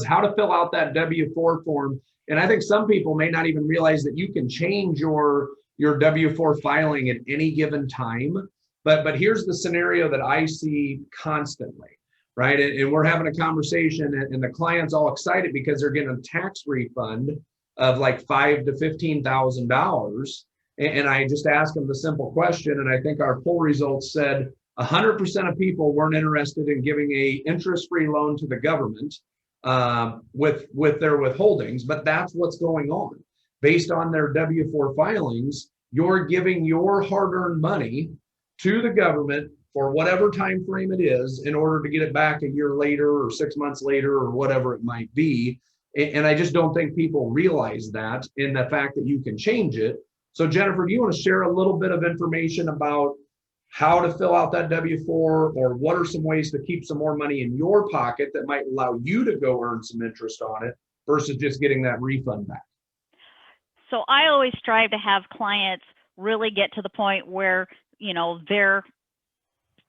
how to fill out that W-4 form. And I think some people may not even realize that you can change your W-4 filing at any given time. But here's the scenario that I see constantly, right? And we're having a conversation, and the client's all excited because they're getting a tax refund of like $5,000 to $15,000. And I just asked them the simple question, and I think our poll results said 100% of people weren't interested in giving a interest-free loan to the government with their withholdings, but that's what's going on. Based on their W-4 filings, you're giving your hard-earned money to the government for whatever time frame it is in order to get it back a year later or 6 months later or whatever it might be. And I just don't think people realize that in the fact that you can change it. So Jennifer, do you want to share a little bit of information about how to fill out that W-4, or what are some ways to keep some more money in your pocket that might allow you to go earn some interest on it versus just getting that refund back? So I always strive to have clients really get to the point where, they're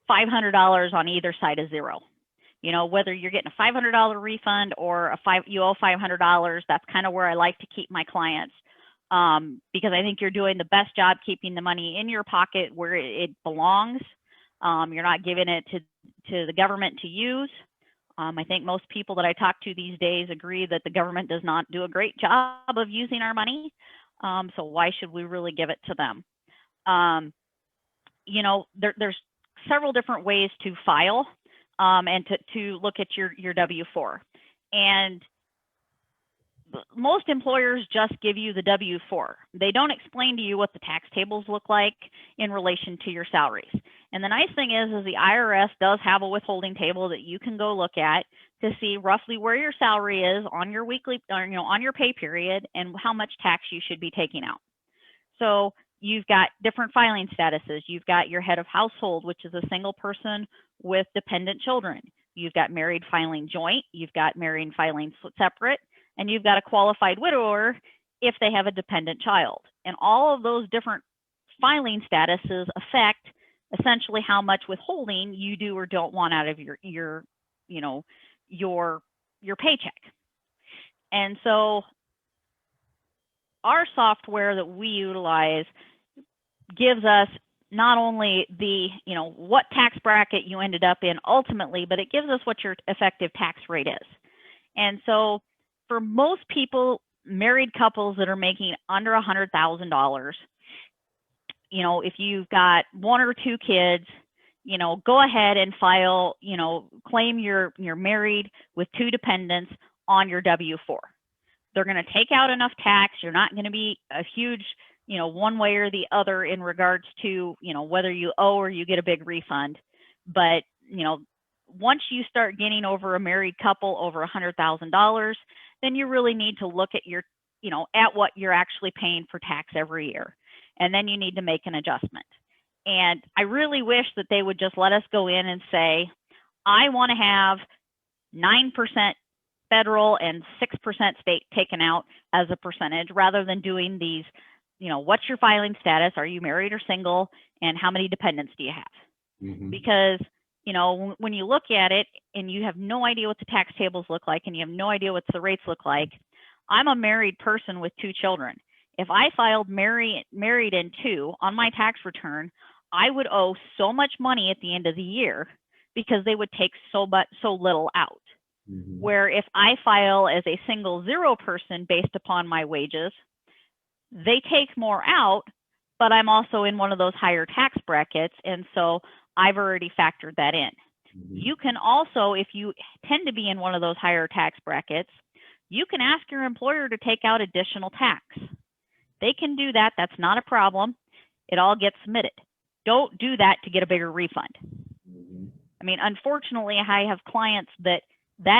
$500 on either side of zero. Whether you're getting a $500 refund or you owe $500, that's kind of where I like to keep my clients. Because I think you're doing the best job keeping the money in your pocket where it belongs. You're not giving it to the government to use. I think most people that I talk to these days agree that the government does not do a great job of using our money. So why should we really give it to them? There's several different ways to file and to look at your W-4. And most employers just give you the W-4. They don't explain to you what the tax tables look like in relation to your salaries. And the nice thing is the IRS does have a withholding table that you can go look at to see roughly where your salary is on your weekly, or, on your pay period, and how much tax you should be taking out. So you've got different filing statuses. You've got your head of household, which is a single person with dependent children. You've got married filing joint. You've got married filing separate. And you've got a qualified widower if they have a dependent child. And all of those different filing statuses affect essentially how much withholding you do or don't want out of your paycheck. And so our software that we utilize gives us not only the, what tax bracket you ended up in ultimately, but it gives us what your effective tax rate is. And so for most people, married couples that are making under $100,000, if you've got one or two kids, go ahead and file, claim you're married with two dependents on your W-4. They're going to take out enough tax. You're not going to be a huge, one way or the other in regards to, whether you owe or you get a big refund. But, once you start getting over a married couple over $100,000, then you really need to look at at what you're actually paying for tax every year. And then you need to make an adjustment. And I really wish that they would just let us go in and say, I want to have 9% federal and 6% state taken out as a percentage, rather than doing these, what's your filing status? Are you married or single? And how many dependents do you have? Mm-hmm. Because when you look at it and you have no idea what the tax tables look like and you have no idea what the rates look like, I'm a married person with two children. If I filed married in two on my tax return, I would owe so much money at the end of the year because they would take so little out. Mm-hmm. Where if I file as a single zero person based upon my wages, they take more out, but I'm also in one of those higher tax brackets. And so I've already factored that in. Mm-hmm. You can also, if you tend to be in one of those higher tax brackets, you can ask your employer to take out additional tax. They can do that. That's not a problem. It all gets submitted. Don't do that to get a bigger refund. Mm-hmm. I mean, unfortunately, I have clients that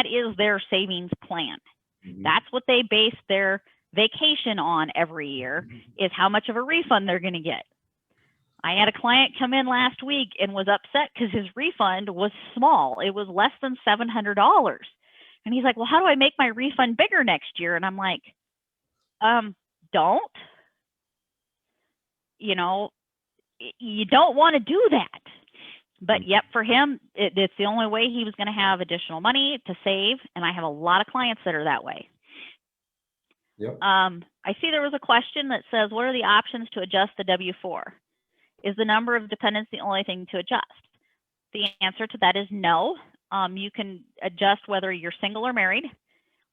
is their savings plan. Mm-hmm. That's what they base their vacation on every year, is how much of a refund they're going to get. I had a client come in last week and was upset because his refund was small. It was less than $700. And he's like, well, how do I make my refund bigger next year? And I'm like, don't. You don't want to do that, But yep, for him, it's the only way he was going to have additional money to save. And I have a lot of clients that are that way. Yep. I see there was a question that says, what are the options to adjust the W-4? Is the number of dependents the only thing to adjust? The answer to that is no. You can adjust whether you're single or married.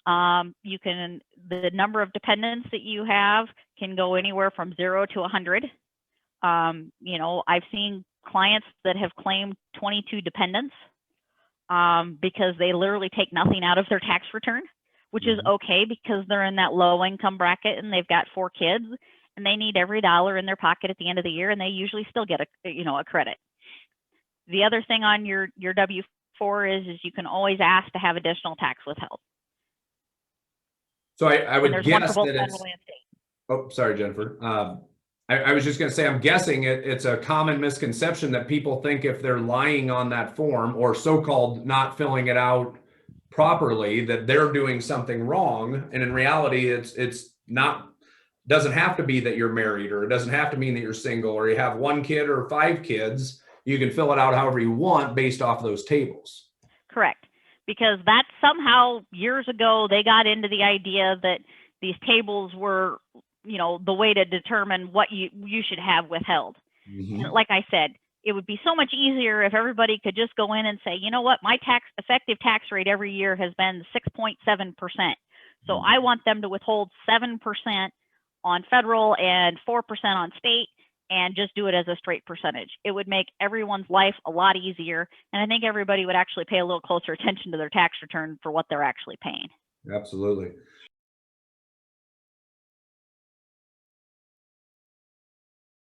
The number of dependents that you have can go anywhere from 0 to 100. You know, I've seen clients that have claimed 22 dependents because they literally take nothing out of their tax return, which is okay because they're in that low income bracket and they've got 4 kids and they need every dollar in their pocket at the end of the year, and they usually still get a credit. The other thing on your W-4 is you can always ask to have additional tax withheld. So I would there's guess one for both that it's, federal and state. oh, sorry, Jennifer. I was just going to say, I'm guessing it's a common misconception that people think if they're lying on that form or so-called not filling it out properly, that they're doing something wrong. And in reality, it's not, doesn't have to be that you're married, or it doesn't have to mean that you're single, or you have 1 kid or 5 kids. You can fill it out however you want based off those tables. Correct. Because that somehow years ago, they got into the idea that these tables were, you know, the way to determine what you should have withheld. And like I said, it would be so much easier if everybody could just go in and say, you know what, my effective tax rate every year has been 6.7%. So I want them to withhold 7% on federal and 4% on state, and just do it as a straight percentage. It would make everyone's life a lot easier. And I think everybody would actually pay a little closer attention to their tax return for what they're actually paying. Absolutely.